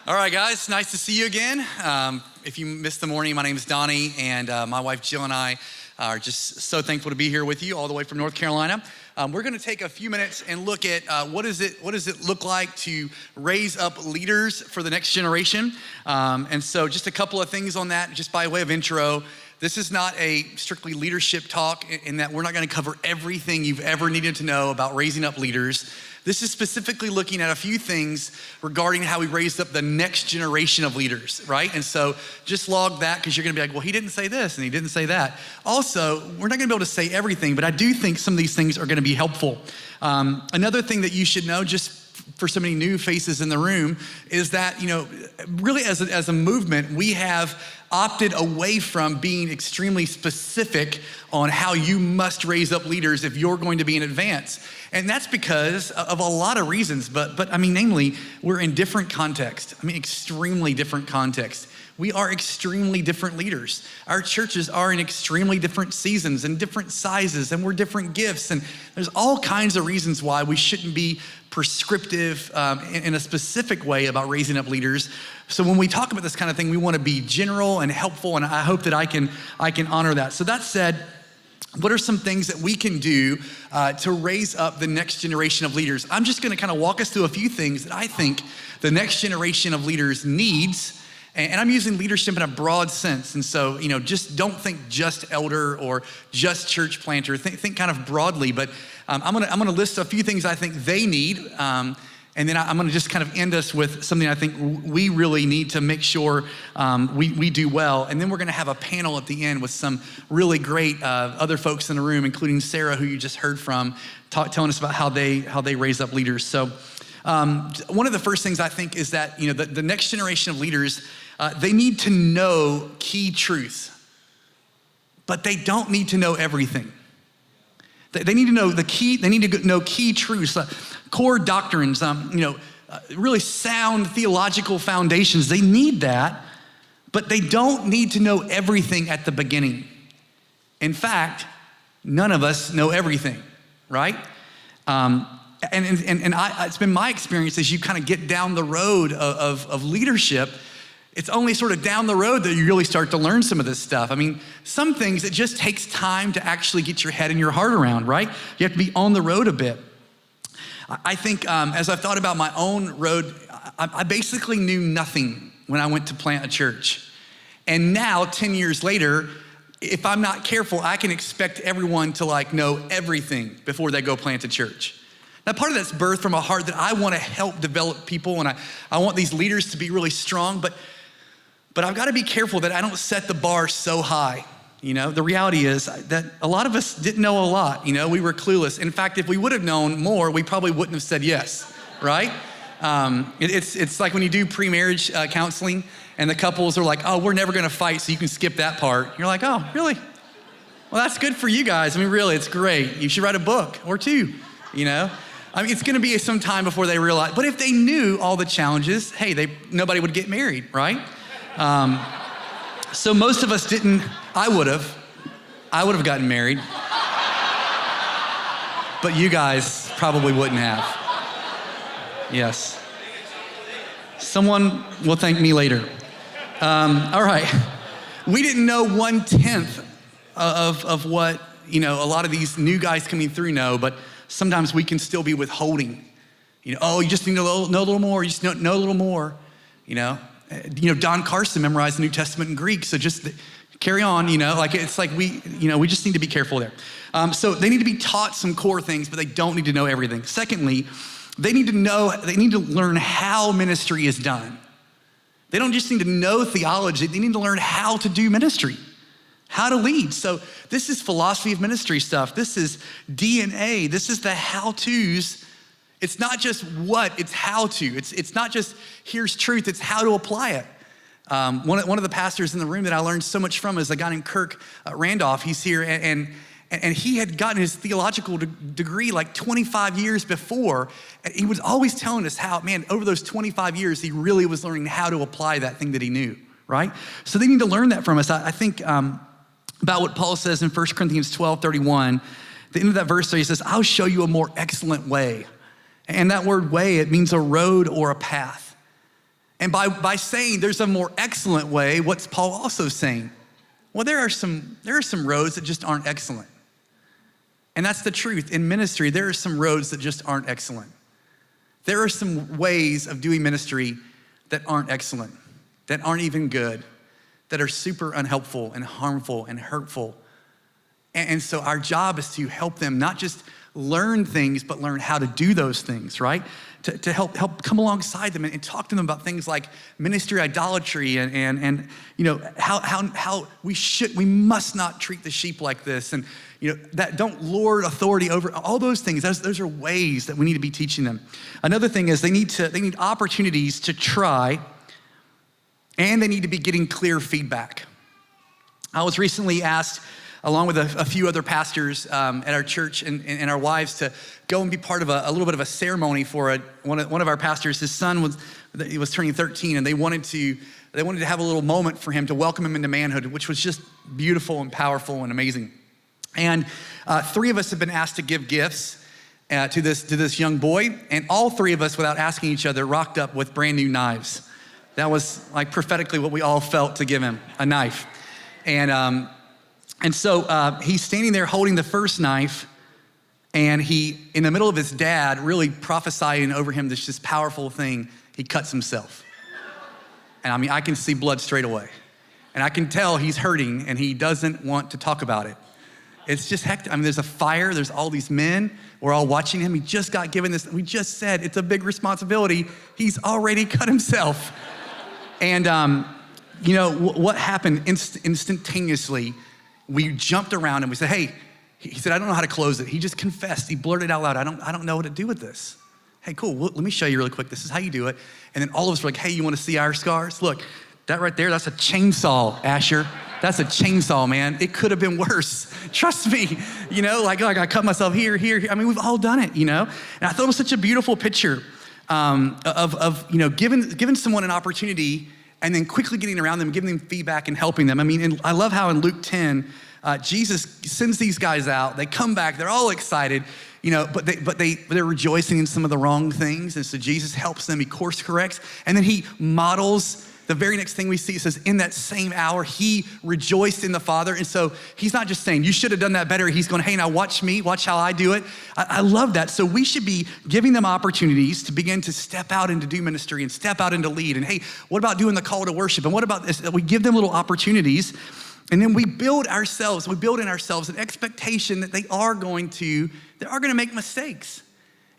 All right, guys, nice to see you again. If you missed the morning, my name is Donnie, and my wife Jill and I are just so thankful to be here with you all the way from North Carolina. We're going to take a few minutes and look at what does it look like to raise up leaders for the next generation. And so just a couple of things on that, just by way of intro. This is not a strictly leadership talk in that we're not going to cover everything you've ever needed to know about raising up leaders. This is specifically looking at a few things regarding how we raised up the next generation of leaders, right? And so just log that because you're gonna be like, well, he didn't say this and he didn't say that. Also, we're not gonna be able to say everything, but I do think some of these things are gonna be helpful. Another thing that you should know, just for so many new faces in the room, is that, really as a movement, we have opted away from being extremely specific on how you must raise up leaders if you're going to be in advance. And that's because of a lot of reasons, but namely, we're in different contexts. Extremely different contexts. We are extremely different leaders. Our churches are in extremely different seasons and different sizes, and we're different gifts. And there's all kinds of reasons why we shouldn't be prescriptive in a specific way about raising up leaders. So when we talk about this kind of thing, we want to be general and helpful, and I hope that I can honor that. So that said, what are some things that we can do to raise up the next generation of leaders? I'm just gonna kind of walk us through a few things that I think the next generation of leaders needs, and I'm using leadership in a broad sense. And so, just don't think just elder or just church planter, think kind of broadly, but I'm gonna list a few things I think they need, and then I'm gonna just kind of end us with something I think we really need to make sure we do well. And then we're gonna have a panel at the end with some really great other folks in the room, including Sarah, who you just heard from, telling us about how they raise up leaders. So one of the first things I think is that the next generation of leaders, they need to know key truths, but they don't need to know everything. They need to know they need to know key truths, core doctrines, really sound theological foundations. They need that, but they don't need to know everything at the beginning. In fact, none of us know everything, right? It's been my experience as you kind of get down the road of leadership, it's only sort of down the road that you really start to learn some of this stuff. Some things, it just takes time to actually get your head and your heart around, right? You have to be on the road a bit. I think as I've thought about my own road, I basically knew nothing when I went to plant a church. And now, 10 years later, if I'm not careful, I can expect everyone to know everything before they go plant a church. Now, part of that's birthed from a heart that I want to help develop people, and I want these leaders to be really strong, but I've got to be careful that I don't set the bar so high. The reality is that a lot of us didn't know a lot. We were clueless. In fact, if we would have known more, we probably wouldn't have said yes, right? It's like when you do pre-marriage counseling and the couples are like, oh, we're never going to fight, so you can skip that part. You're like, oh, really? Well, that's good for you guys. Really, it's great. You should write a book or two, it's going to be some time before they realize. But if they knew all the challenges, hey, nobody would get married, right? So most of us didn't. I would have gotten married, but you guys probably wouldn't have. Yes. Someone will thank me later. All right. We didn't know 1/10 of what, a lot of these new guys coming through know, but sometimes we can still be withholding. You just need to know a little more. You just know a little more, Don Carson memorized the New Testament in Greek, so just carry on, it's like we just need to be careful there. So they need to be taught some core things, but they don't need to know everything. Secondly, they need to learn how ministry is done. They don't just need to know theology, they need to learn how to do ministry, how to lead. So this is philosophy of ministry stuff. This is DNA. This is the how-tos. It's not just what, it's how to. It's not just here's truth, it's how to apply it. One of the pastors in the room that I learned so much from is a guy named Kirk Randolph. He's here, and he had gotten his theological degree like 25 years before. And he was always telling us how, over those 25 years, he really was learning how to apply that thing that he knew, right? So they need to learn that from us. I think about what Paul says in 1 Corinthians 12:31. The end of that verse there, he says, I'll show you a more excellent way. And that word way, it means a road or a path. And by saying there's a more excellent way, what's Paul also saying? Well, there are some roads that just aren't excellent. And that's the truth. In ministry, there are some roads that just aren't excellent. There are some ways of doing ministry that aren't excellent, that aren't even good, that are super unhelpful and harmful and hurtful. And so our job is to help them not just learn things, but learn how to do those things, right? To help come alongside them and talk to them about things like ministry idolatry and you know, how we must not treat the sheep like this, and you know, that don't lord authority over all those things. Those are ways that we need to be teaching them. Another thing is they need opportunities to try, and they need to be getting clear feedback. I was recently asked, along with a few other pastors at our church and our wives, to go and be part of a little bit of a ceremony for one of our pastors. His son was turning 13, and they wanted to have a little moment for him to welcome him into manhood, which was just beautiful and powerful and amazing. And 3 of us have been asked to give gifts to this young boy, and all 3 of us, without asking each other, rocked up with brand new knives. That was like prophetically what we all felt to give him, a knife. And so he's standing there holding the first knife, and he, in the middle of his dad really prophesying over him this powerful thing, he cuts himself. And I mean, I can see blood straight away. And I can tell he's hurting, and he doesn't want to talk about it. It's just hectic. I mean, there's a fire, there's all these men, we're all watching him. He just got given this, we just said it's a big responsibility. He's already cut himself. And you know, what happened instantaneously, we jumped around and we said, hey, he said, I don't know how to close it. He just confessed, he blurted out loud, I don't know what to do with this. Hey, cool, well, let me show you really quick. This is how you do it. And then all of us were like, hey, you wanna see our scars? Look, that right there, that's a chainsaw, Asher. That's a chainsaw, man. It could have been worse. Trust me, you know, like I cut myself here. I mean, we've all done it, you know? And I thought it was such a beautiful picture of you know, giving someone an opportunity and then quickly getting around them, giving them feedback and helping them. I mean, and I love how in Luke 10, Jesus sends these guys out. They come back, they're all excited, you know, but they're rejoicing in some of the wrong things. And so Jesus helps them, he course corrects, and then he models. The very next thing we see, it says, in that same hour, he rejoiced in the Father. And so he's not just saying, you should have done that better. He's going, hey, now watch me, watch how I do it. I love that. So we should be giving them opportunities to begin to step out and to do ministry and step out and to lead. And hey, what about doing the call to worship? And what about this? We give them little opportunities, and then we build in ourselves an expectation that they are going to make mistakes.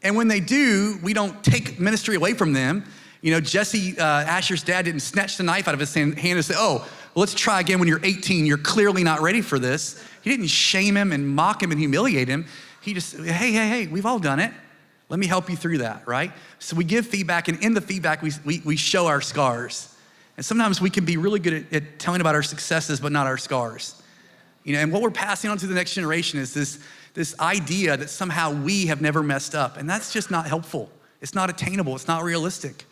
And when they do, we don't take ministry away from them. You know, Jesse, Asher's dad, didn't snatch the knife out of his hand and say, oh, well, let's try again when you're 18. You're clearly not ready for this. He didn't shame him and mock him and humiliate him. He just, hey, we've all done it. Let me help you through that, right? So we give feedback, and in the feedback, we show our scars. And sometimes we can be really good at telling about our successes, but not our scars. You know, and what we're passing on to the next generation is this idea that somehow we have never messed up. And that's just not helpful. It's not attainable. It's not realistic.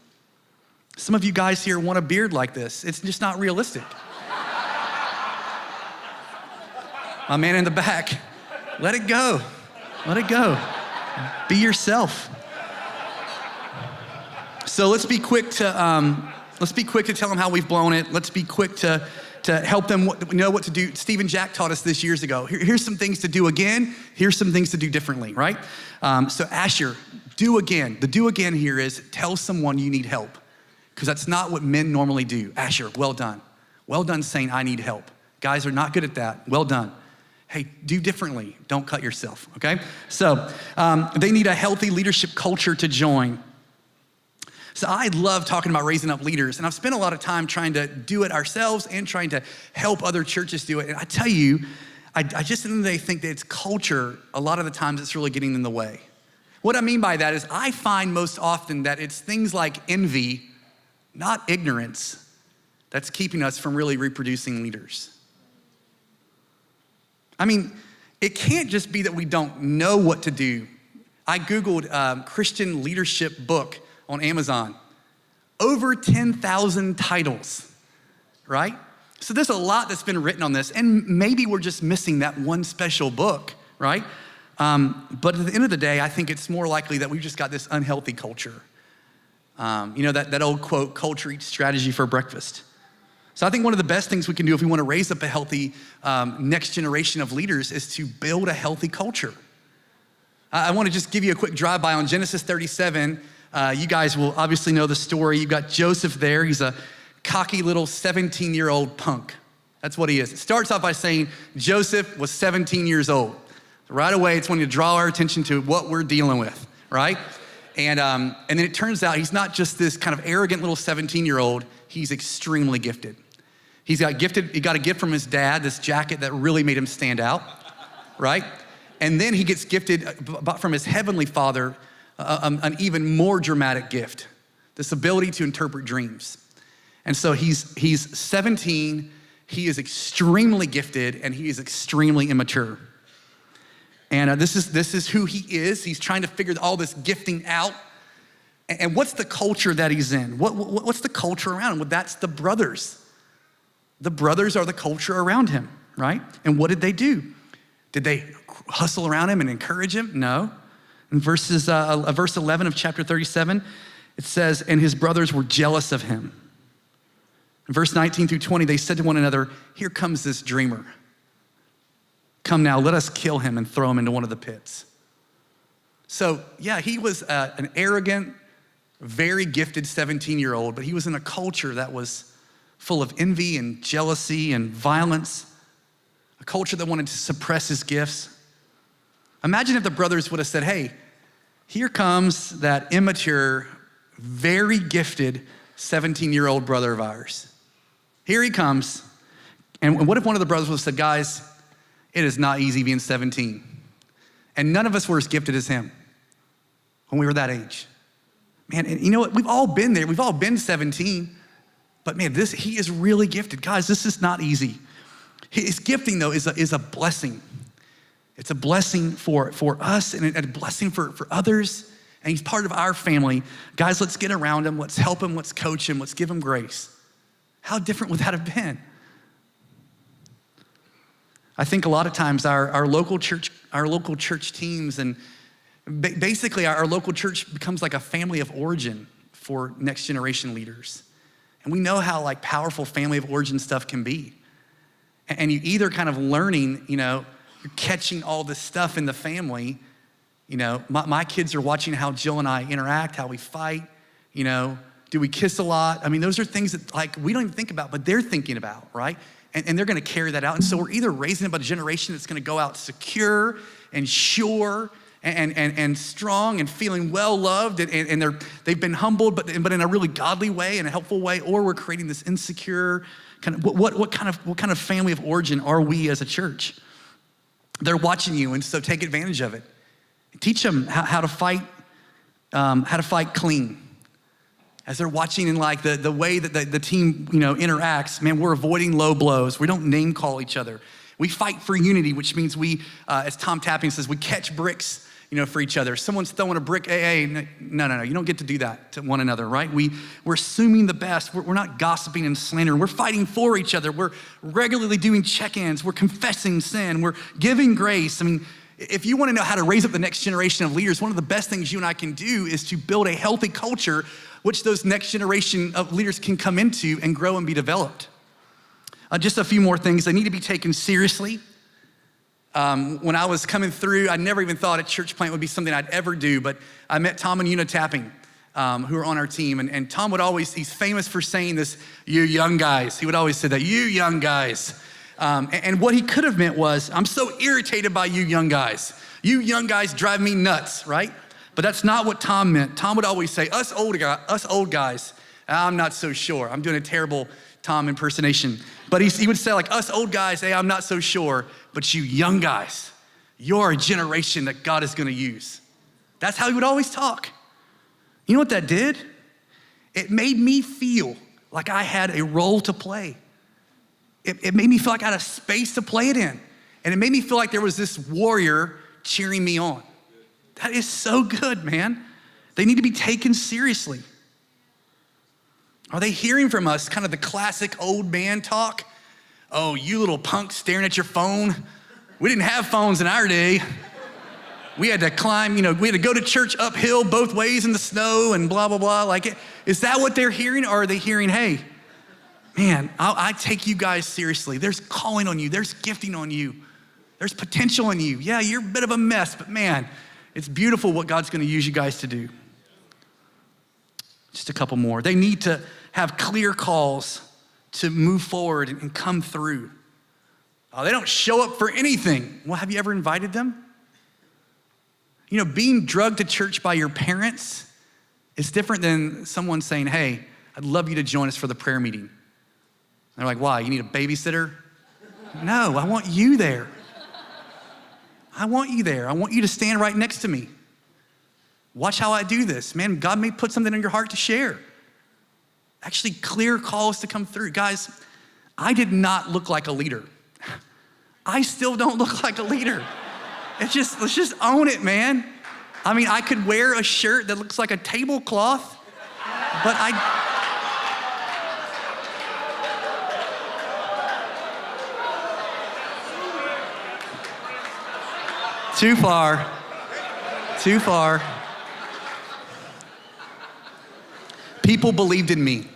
Some of you guys here want a beard like this. It's just not realistic. My man in the back, let it go. Let it go. Be yourself. So let's be quick to tell them how we've blown it. Let's be quick to help them know what to do. Steve and Jack taught us this years ago. Here's some things to do again. Here's some things to do differently, right? So Asher, do again. The do again here is tell someone you need help. Because that's not what men normally do. Asher, well done. Well done saying, I need help. Guys are not good at that. Well done. Hey, do differently. Don't cut yourself, okay? So they need a healthy leadership culture to join. So I love talking about raising up leaders, and I've spent a lot of time trying to do it ourselves and trying to help other churches do it. And I tell you, I just at the end of the day think that it's culture, a lot of the times it's really getting in the way. What I mean by that is I find most often that it's things like envy, not ignorance, that's keeping us from really reproducing leaders. I mean, it can't just be that we don't know what to do. I Googled Christian leadership book on Amazon. Over 10,000 titles, right? So there's a lot that's been written on this, and maybe we're just missing that one special book, right? But at the end of the day, I think it's more likely that we've just got this unhealthy culture. That old quote, culture eats strategy for breakfast. So I think one of the best things we can do if we want to raise up a healthy next generation of leaders is to build a healthy culture. I want to just give you a quick drive-by on Genesis 37. You guys will obviously know the story. You've got Joseph there. He's a cocky little 17-year-old punk. That's what he is. It starts off by saying Joseph was 17 years old. Right away, it's wanting to draw our attention to what we're dealing with, right? And then it turns out he's not just this kind of arrogant little 17-year-old. He's extremely gifted. He got a gift from his dad, this jacket that really made him stand out, right? And then he gets gifted from his heavenly Father an even more dramatic gift, this ability to interpret dreams. And so he's 17, he is extremely gifted, and he is extremely immature. And this is who he is. He's trying to figure all this gifting out. And what's the culture that he's in? What's the culture around him? Well, that's the brothers. The brothers are the culture around him, right? And what did they do? Did they hustle around him and encourage him? No. In verse 11 of chapter 37, it says, and his brothers were jealous of him. In verse 19 through 20, they said to one another, here comes this dreamer. Come now, let us kill him and throw him into one of the pits. So yeah, he was an arrogant, very gifted 17-year-old, but he was in a culture that was full of envy and jealousy and violence, a culture that wanted to suppress his gifts. Imagine if the brothers would have said, hey, here comes that immature, very gifted 17-year-old brother of ours. Here he comes. And what if one of the brothers would have said, guys, it is not easy being 17. And none of us were as gifted as him when we were that age. Man, and you know what? We've all been there. We've all been 17. But man, he is really gifted. Guys, this is not easy. His gifting, though, is a blessing. It's a blessing for us and a blessing for others. And he's part of our family. Guys, let's get around him. Let's help him. Let's coach him. Let's give him grace. How different would that have been? I think a lot of times our local church teams and basically our local church becomes like a family of origin for next generation leaders. And we know how like powerful family of origin stuff can be. And you either kind of learning, you're catching all this stuff in the family. My kids are watching how Jill and I interact, how we fight, do we kiss a lot? I mean, those are things that like we don't even think about, but they're thinking about, right? And they're gonna carry that out. And so we're either raising up a generation that's gonna go out secure and sure and strong and feeling well loved and they've been humbled, but in a really godly way, in a helpful way, or we're creating this insecure kind of what kind of family of origin are we as a church? They're watching you, and so take advantage of it. Teach them how to fight clean. As they're watching in like the way that the team interacts, man, we're avoiding low blows. We don't name call each other. We fight for unity, which means we, as Tom Tapping says, we catch bricks, for each other. Someone's throwing a brick, no, you don't get to do that to one another, right? We're assuming the best. We're not gossiping and slandering. We're fighting for each other. We're regularly doing check-ins. We're confessing sin. We're giving grace. I mean, if you want to know how to raise up the next generation of leaders, one of the best things you and I can do is to build a healthy culture which those next generation of leaders can come into and grow and be developed. Just a few more things. They need to be taken seriously. When I was coming through, I never even thought a church plant would be something I'd ever do, but I met Tom and Una Tapping, who are on our team. And Tom he's famous for saying this, you young guys. He would always say that, you young guys. And what he could have meant was, I'm so irritated by you young guys. You young guys drive me nuts, right? But that's not what Tom meant. Tom would always say, us old guys, I'm not so sure. I'm doing a terrible Tom impersonation. But he would say like, us old guys, hey, I'm not so sure. But you young guys, you're a generation that God is gonna use. That's how he would always talk. You know what that did? It made me feel like I had a role to play. It made me feel like I had a space to play it in. And it made me feel like there was this warrior cheering me on. That is so good, man. They need to be taken seriously. Are they hearing from us kind of the classic old man talk? Oh, you little punk staring at your phone. We didn't have phones in our day. We had to climb, we had to go to church uphill both ways in the snow and blah, blah, blah. Is that what they're hearing? Or are they hearing, hey, man, I take you guys seriously. There's calling on you. There's gifting on you. There's potential in you. Yeah, you're a bit of a mess, but man, it's beautiful what God's gonna use you guys to do. Just a couple more. They need to have clear calls to move forward and come through. Oh, they don't show up for anything. Well, have you ever invited them? Being drugged to church by your parents is different than someone saying, hey, I'd love you to join us for the prayer meeting. They're like, why, you need a babysitter? No, I want you there. I want you there. I want you to stand right next to me. Watch how I do this. Man, God may put something in your heart to share. Actually, clear calls to come through. Guys, I did not look like a leader. I still don't look like a leader. Let's just own it, man. I mean, I could wear a shirt that looks like a tablecloth, but Too far. People believed in me,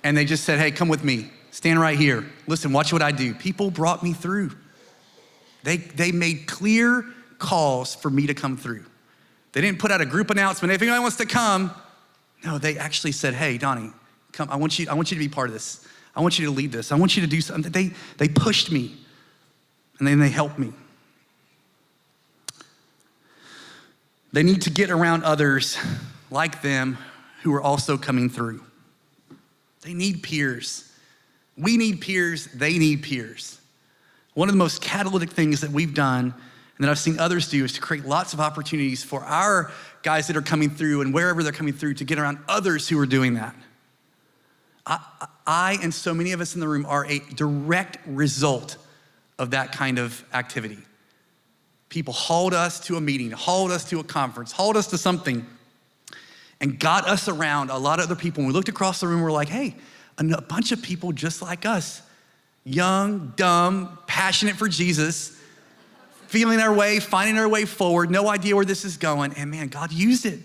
and they just said, hey, come with me. Stand right here. Listen, watch what I do. People brought me through. They made clear calls for me to come through. They didn't put out a group announcement, if anyone wants to come. No, they actually said, hey, Donnie, come. I want you to be part of this. I want you to lead this. I want you to do something. They pushed me, and then they helped me. They need to get around others like them who are also coming through. They need peers. We need peers, they need peers. One of the most catalytic things that we've done and that I've seen others do is to create lots of opportunities for our guys that are coming through and wherever they're coming through to get around others who are doing that. I and so many of us in the room are a direct result of that kind of activity. People hauled us to a meeting, hauled us to a conference, hauled us to something, and got us around a lot of other people. And we looked across the room, we're like, hey, a bunch of people just like us, young, dumb, passionate for Jesus, feeling our way, finding our way forward, no idea where this is going, and man, God used it.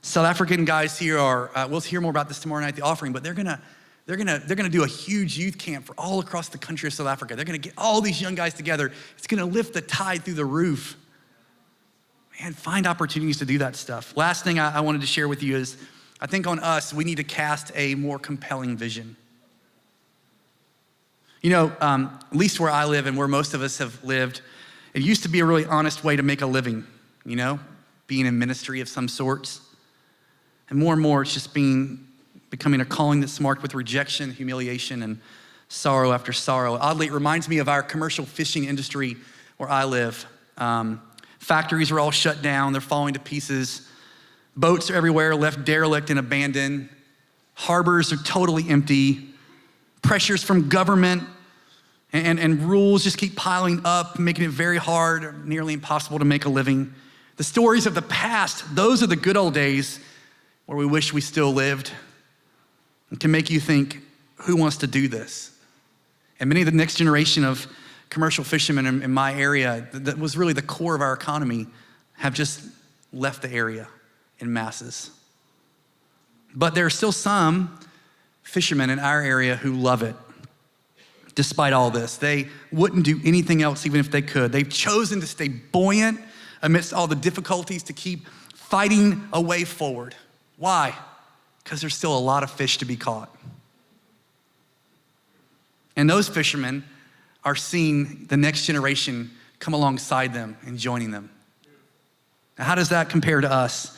South African guys here are, we'll hear more about this tomorrow night at the offering, but they're gonna do a huge youth camp for all across the country of South Africa. They're gonna get all these young guys together. It's gonna lift the tide through the roof. Man, find opportunities to do that stuff. Last thing I wanted to share with you is, I think on us, we need to cast a more compelling vision. At least where I live and where most of us have lived, it used to be a really honest way to make a living, being in ministry of some sorts. And more, it's just becoming a calling that's marked with rejection, humiliation, and sorrow after sorrow. Oddly, it reminds me of our commercial fishing industry where I live. Factories are all shut down, they're falling to pieces. Boats are everywhere, left derelict and abandoned. Harbors are totally empty. Pressures from government and rules just keep piling up, making it very hard, or nearly impossible to make a living. The stories of the past, those are the good old days where we wish we still lived. It can make you think, who wants to do this? And many of the next generation of commercial fishermen in my area, that was really the core of our economy, have just left the area in masses. But there are still some fishermen in our area who love it. Despite all this, they wouldn't do anything else even if they could. They've chosen to stay buoyant amidst all the difficulties, to keep fighting a way forward. Why? Because there's still a lot of fish to be caught. And those fishermen are seeing the next generation come alongside them and joining them. Now, how does that compare to us?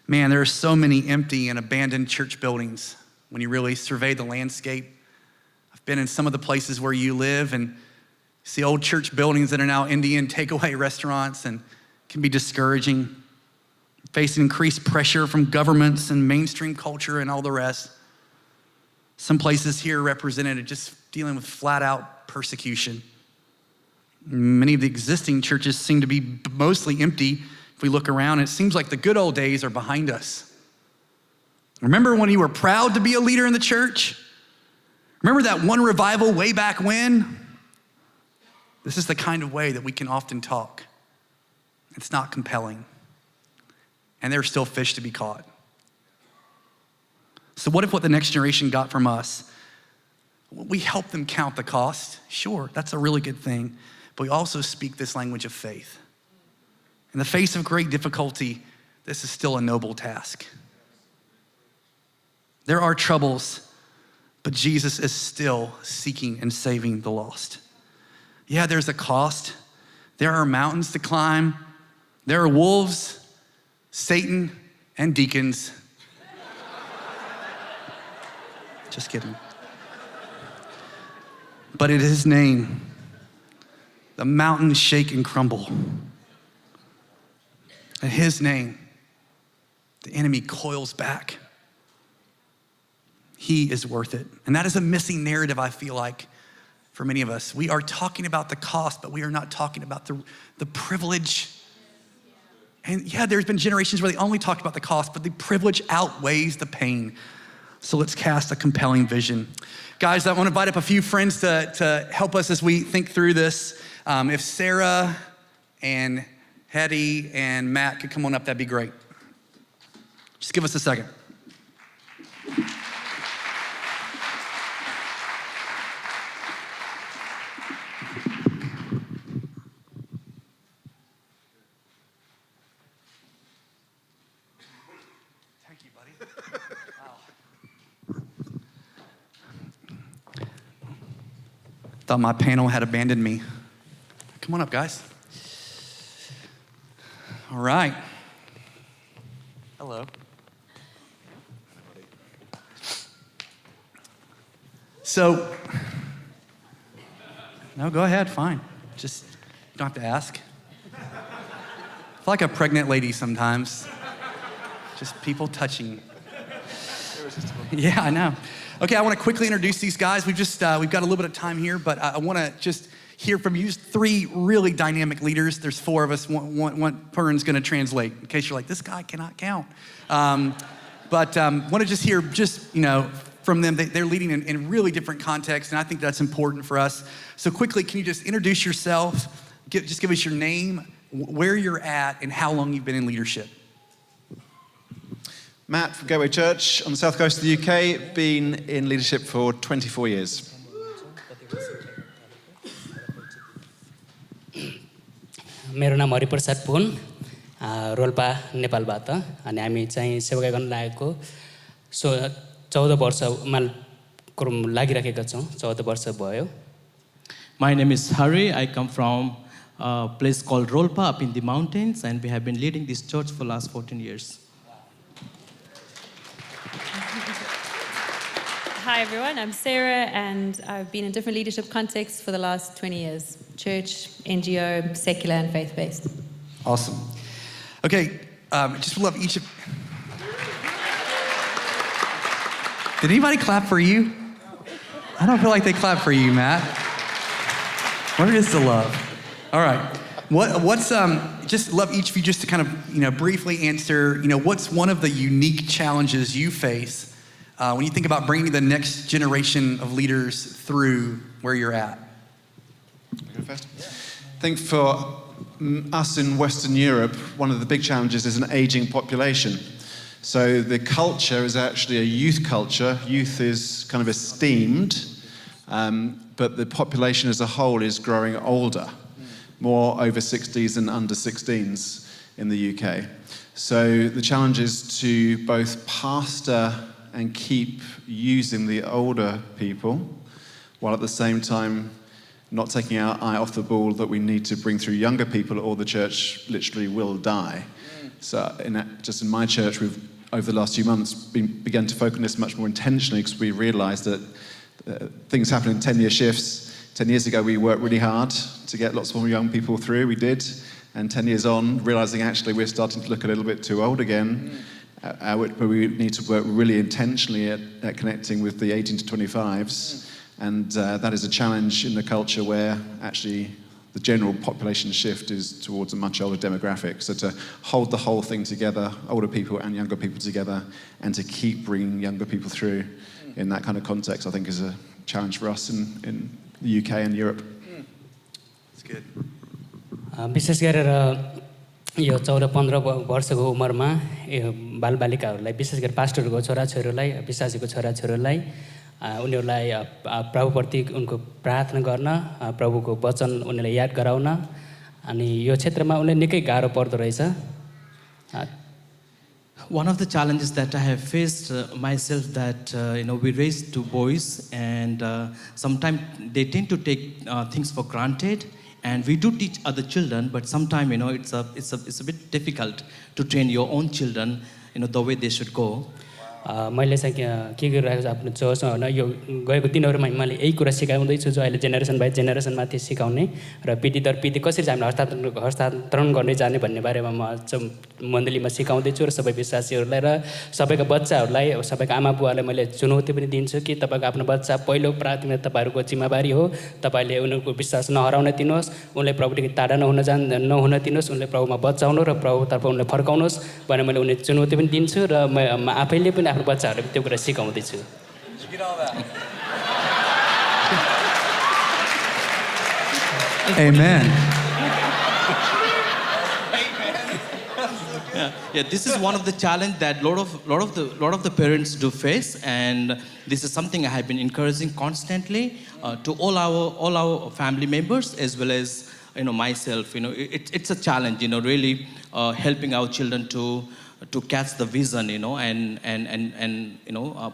Man, there are so many empty and abandoned church buildings when you really survey the landscape. I've been in some of the places where you live and see old church buildings that are now Indian takeaway restaurants, and can be discouraging, facing increased pressure from governments and mainstream culture and all the rest. Some places here represented just dealing with flat out persecution. Many of the existing churches seem to be mostly empty. If we look around, it seems like the good old days are behind us. Remember when you were proud to be a leader in the church? Remember that one revival way back when? This is the kind of way that we can often talk. It's not compelling. And there are still fish to be caught. So what if what the next generation got from us, we help them count the cost? Sure, that's a really good thing. But we also speak this language of faith. In the face of great difficulty, this is still a noble task. There are troubles, but Jesus is still seeking and saving the lost. Yeah, there's a cost. There are mountains to climb. There are wolves, Satan, and deacons. Just kidding. But in his name, the mountains shake and crumble. In his name, the enemy coils back. He is worth it. And that is a missing narrative, I feel like, for many of us. We are talking about the cost, but we are not talking about the privilege. And yeah, there's been generations where they only talked about the cost, but the privilege outweighs the pain. So let's cast a compelling vision. Guys, I want to invite up a few friends to help us as we think through this. If Sarah and Hetty and Matt could come on up, that'd be great. Just give us a second. Thought my panel had abandoned me. Come on up, guys. All right. Hello. So, no, go ahead, fine. Just, you don't have to ask. I feel like a pregnant lady sometimes. Just people touching. Yeah, I know. Okay, I want to quickly introduce these guys. We've got a little bit of time here, but I want to just hear from you. Three really dynamic leaders. There's four of us. One person's going to translate in case you're like, this guy cannot count. But want to just hear from them. They're leading in really different contexts, and I think that's important for us. So quickly, can you just introduce yourself? Just give us your name, where you're at, and how long you've been in leadership. Matt from Gateway Church on the south coast of the UK, been in leadership for 24 years. मेरो नाम हरिप्रसाद पुन रोल्पा नेपालबाट अनि हामी चाहिँ सेवा गर्न लागेको 14 वर्षमा लागिरहेका छौं 14 वर्ष भयो. My name is Hari. I come from a place called Rolpa up in the mountains, and we have been leading this church for the last 14 years. Hi everyone, I'm Sarah and I've been in different leadership contexts for the last 20 years. Church, NGO, secular and faith-based. Awesome. Okay, just love each of... Did anybody clap for you? I don't feel like they clapped for you, Matt. Where is the love? All right. What's just love each of you just to kind of, briefly answer, what's one of the unique challenges you face when you think about bringing the next generation of leaders through where you're at? Go first. I think for us in Western Europe, one of the big challenges is an aging population. So the culture is actually a youth culture. Youth is kind of esteemed, but the population as a whole is growing older, more over 60s than under 16s in the UK. So the challenge is to both pastor and keep using the older people, while at the same time not taking our eye off the ball that we need to bring through younger people, or the church literally will die. So just in my church, we've, over the last few months, begun to focus on this much more intentionally, because we realised that things happen in 10-year shifts. 10 years ago, we worked really hard to get lots more young people through, we did. And 10 years on, realising actually we're starting to look a little bit too old again, but we need to work really intentionally at connecting with the 18 to 25s. And that is a challenge in the culture where actually the general population shift is towards a much older demographic. So to hold the whole thing together, older people and younger people together, and to keep bringing younger people through in that kind of context, I think is a challenge for us in the UK and Europe. good. विशेष गरेर यो 14-15 वर्षको उमेरमा यो बालबालिकाहरूलाई विशेष गरी पास्टरहरूको छोराछोरीलाई विश्वासीको छोराछोरीलाई उनीहरूलाई प्रभुप्रति उनको प्रार्थना गर्न प्रभुको वचन उनीहरूलाई याद गराउन अनि यो क्षेत्रमा उनीलाई निकै गाह्रो पर्दो रहेछ. One of the challenges that I have faced myself that we raised two boys and sometimes they tend to take things for granted, and we do teach other children, but sometimes it's a bit difficult to train your own children the way they should go. मैले चाहिँ के गरिरहेको छु आफ्नो चर्चमा होइन यो गएको दिनहरूमा मैले यही कुरा सिकाउँदैछु जो अहिले जेनेरेसन बाई जेनेरेसनमाथि सिकाउने र पिँढी दर पिँढी कसरी हामीले हस्तान्तरण गर्ने जाने भन्ने बारेमा म मण्डलीमा सिकाउँदैछु र सबै विश्वासीहरूलाई र सबैका बच्चाहरूलाई सबैका आमा बुवालाई मैले चुनौती पनि दिन्छु कि तपाईँको आफ्नो बच्चा पहिलो प्राथमिकता तपाईँहरूको जिम्मेवारी हो. तपाईँले उनीहरूको विश्वास नहराउन दिनुहोस्, उनलाई प्रभुदेखि टाढा नहुन दिनुहोस्, उनलाई प्रभुमा बचाउनु र प्रभुतर्फ उनलाई फर्काउनुहोस् भनेर मैले उनीहरू चुनौती पनि दिन्छु र म आफैले पनि आफ्नो बच्चाहरूलाई त्यो कुरा सिकाउँदैछु. Amen. Yeah, this is one of the challenge that lot of the parents do face, and this is something I have been encouraging constantly to all our family members as well as myself. It's a challenge. Really helping our children to catch the vision. And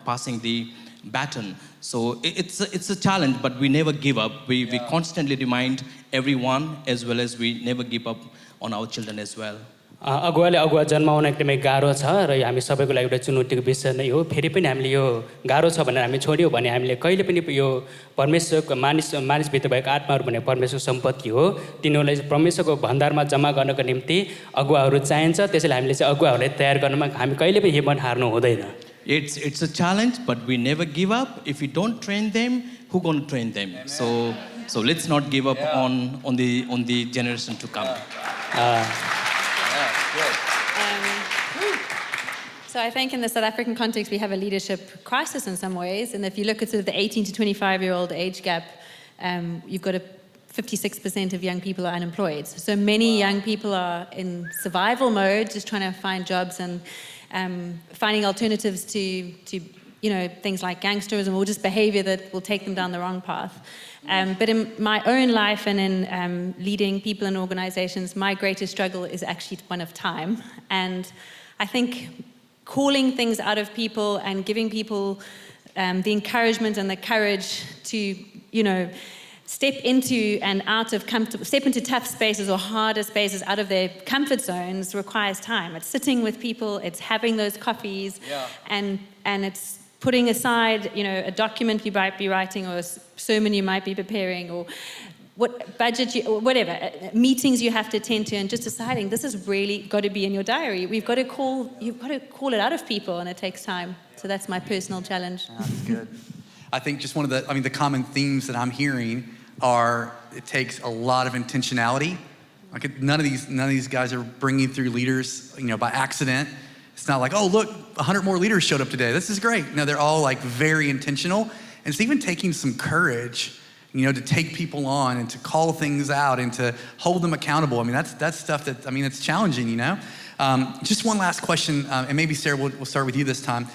passing the baton. So it's a challenge, but we never give up. We constantly remind everyone as well as we never give up on our children as well. अगुवाले अगुवा जन्माउन एकदमै गाह्रो छ र हामी सबैको लागि एउटा चुनौतीको विषय नै हो. फेरि पनि हामीले यो गाह्रो छ भनेर हामी छोड्यौँ भने हामीले कहिले पनि यो परमेश्वरको मानिसभित्र भएको आत्माहरू भने परमेश्वरको सम्पत्ति हो. तिनीहरूलाई परमेश्वरको भण्डारमा जम्मा गर्नको निम्ति अगुवाहरू चाहिन्छ. त्यसैले हामीले चाहिँ अगुवाहरूलाई तयार गर्नमा हामी कहिले पनि हिम्मत हार्नु हुँदैन. It's a challenge, but we never give up. If we don't train them, who gonna train them? So let's not give up on the generation to come. So I think in the South African context, we have a leadership crisis in some ways. And if you look at sort of the 18 to 25-year-old age gap, you've got 56% of young people are unemployed. So many young people are in survival mode, just trying to find jobs and finding alternatives to things like gangsterism or just behavior that will take them down the wrong path. But in my own life and in leading people in organizations, my greatest struggle is actually one of time. And I think calling things out of people and giving people the encouragement and the courage to, step into tough spaces or harder spaces out of their comfort zones requires time. It's sitting with people, it's having those coffees, and it's putting aside, a document you might be writing or a sermon you might be preparing or what budget or whatever, meetings you have to attend to, and just deciding this has really got to be in your diary. You've got to call it out of people, and it takes time. So that's my personal challenge. That's good. I think just one of the common themes that I'm hearing are it takes a lot of intentionality. Like none of these guys are bringing through leaders, by accident. It's not like, oh, look, 100 more leaders showed up today. This is great. No, they're all like very intentional. And it's even taking some courage, to take people on and to call things out and to hold them accountable. That's stuff that, it's challenging, Just one last question, and maybe Sarah, we'll start with you this time.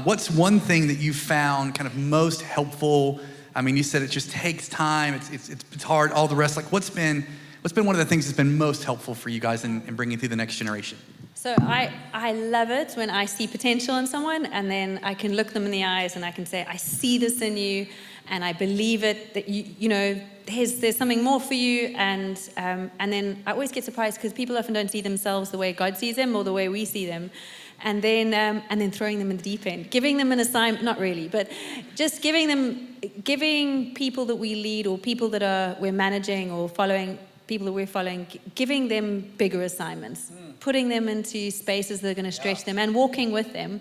What's one thing that you found kind of most helpful? You said it just takes time. It's hard, all the rest. Like what's been one of the things that's been most helpful for you guys in bringing through the next generation? So I love it when I see potential in someone and then I can look them in the eyes and I can say, I see this in you and I believe it, that there's something more for you. And then I always get surprised because people often don't see themselves the way God sees them or the way we see them. And then throwing them in the deep end, giving them an assignment, not really, but just giving people that we lead or people that we're managing or following, people that we're following, giving them bigger assignments, putting them into spaces that are going to stretch them and walking with them.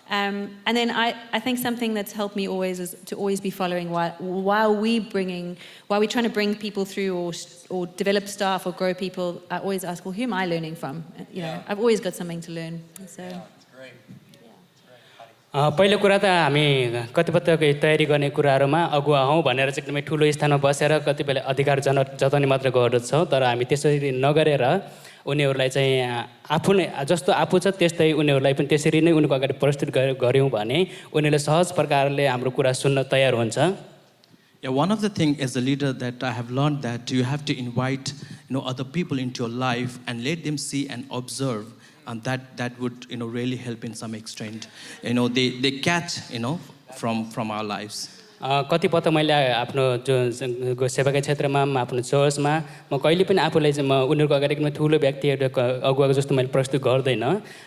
And then I think something that's helped me always is to always be following while we're trying to bring people through or develop staff or grow people. I always ask, well, who am I learning from? I've always got something to learn. So. That's great. पहिलो कुरा त हामी कतिपयको तयारी गर्ने कुराहरूमा अगुवा हौँ भनेर चाहिँ एकदमै ठुलो स्थानमा बसेर कतिपय अधिकार जताउने मात्र गर्दछौँ तर हामी त्यसरी नगरेर उनीहरूलाई चाहिँ आफूले जस्तो आफू छ त्यस्तै उनीहरूलाई पनि त्यसरी नै उनीको अगाडि प्रस्तुत गऱ्यौँ भने उनीहरूले सहज प्रकारले हाम्रो कुरा सुन्न तयार हुन्छ Yeah, one of the things as a leader that I have learned that you have to invite other people into your life and let them see and observe, and that would really help in some extent. They catch from our lives. कतिपय त मैले आफ्नो जो सेवाका क्षेत्रमा आफ्नो चर्चमा म कहिले पनि आफूलाई चाहिँ म उनीहरूको अगाडि एकदमै ठुलो व्यक्तिहरूको अगुवाको जस्तो मैले प्रस्तुत गर्दैन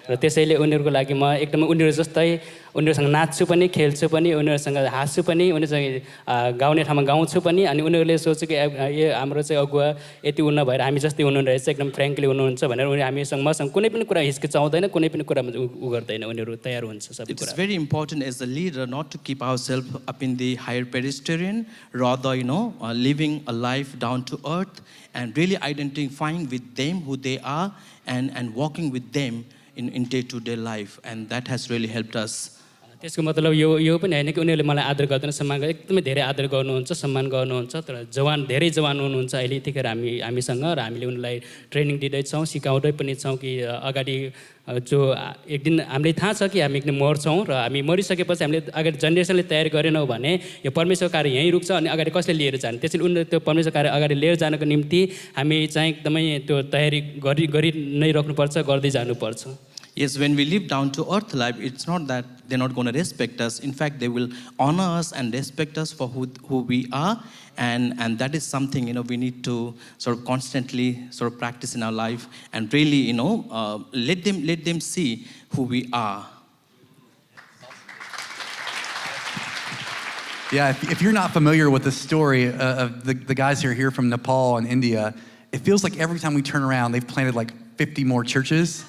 र त्यसैले उनीहरूको लागि म एकदमै उनीहरू जस्तै उनीहरूसँग नाच्छु पनि खेल्छु पनि उनीहरूसँग हाँस्छु पनि उनीहरूसँग गाउने ठाउँमा गाउँछु पनि अनि उनीहरूले सोच्छु कि यो हाम्रो चाहिँ अगुवा यति उन्न भएर हामी जस्तै हुनुहुँदो रहेछ एकदम फ्रेङ्कली हुनुहुन्छ भनेर हामीसँग मसँग कुनै पनि कुरा हिचकिचाउँदैन कुनै पनि कुरामा उ गर्दैन उनीहरू तयार हुन्छ सबै कुरा It's very important as a leader not to keep ourselves up in the higher pedestrian, rather living a life down to earth and really identifying with them who they are and walking with them in day-to-day life, and that has really helped us. त्यसको मतलब यो पनि हैन कि उनीहरूले मलाई आदर गर्दैन सम्मान गर्दैन एकदमै धेरै आदर गर्नुहुन्छ सम्मान गर्नुहुन्छ तर धेरै जवान हुनुहुन्छ अहिले यतिखेर हामीसँग र हामीले उनीलाई ट्रेनिङ दिँदै छौं सिकाउँदै पनि छौं कि अगाडि जो एक दिन हामीलाई थाहा छ कि हामी एकदम मर्छौं र हामी मरिसकेपछि हामीले अगाडि जेनेरेसनले तयार गरेनौँ भने यो परमेश्वर कार्य यहीँ रुक्छ अनि अगाडि कसले लिएर जाने त्यसैले उनीहरूले त्यो परमेश्वर कार्य अगाडि लिएर जानको निम्ति हामी चाहिँ एकदमै त्यो तयारी गरि नै राख्नुपर्छ गर्दै जानुपर्छ Yes, when we live down to earth life, it's not that they're not going to respect us. In fact, they will honor us and respect us for who we are. And that is something, we need to sort of constantly sort of practice in our life and really, let them see who we are. Yeah, if you're not familiar with the story of the guys who are here from Nepal and India, it feels like every time we turn around, they've planted like 50 more churches.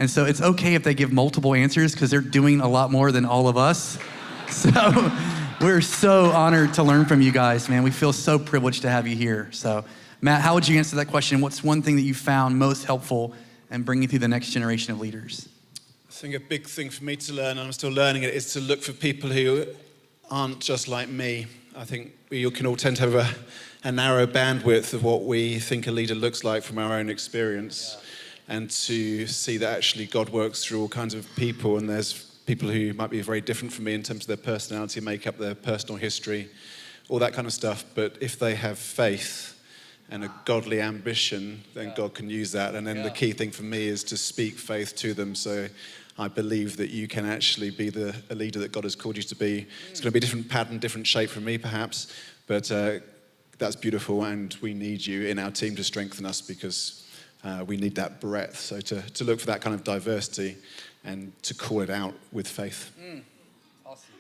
And so it's okay if they give multiple answers because they're doing a lot more than all of us. So we're so honored to learn from you guys, man. We feel so privileged to have you here. So Matt, how would you answer that question? What's one thing that you found most helpful in bringing through the next generation of leaders? I think a big thing for me to learn, and I'm still learning it, is to look for people who aren't just like me. I think we can all tend to have a narrow bandwidth of what we think a leader looks like from our own experience. And to see that actually God works through all kinds of people, and there's people who might be very different from me in terms of their personality, makeup, their personal history, all that kind of stuff. But if they have faith and a godly ambition, then God can use that. And then the key thing for me is to speak faith to them. So I believe that you can actually be a leader that God has called you to be. It's going to be a different pattern, different shape from me perhaps, but that's beautiful, and we need you in our team to strengthen us because we need that breadth. So to look for that kind of diversity and to call it out with faith. Awesome.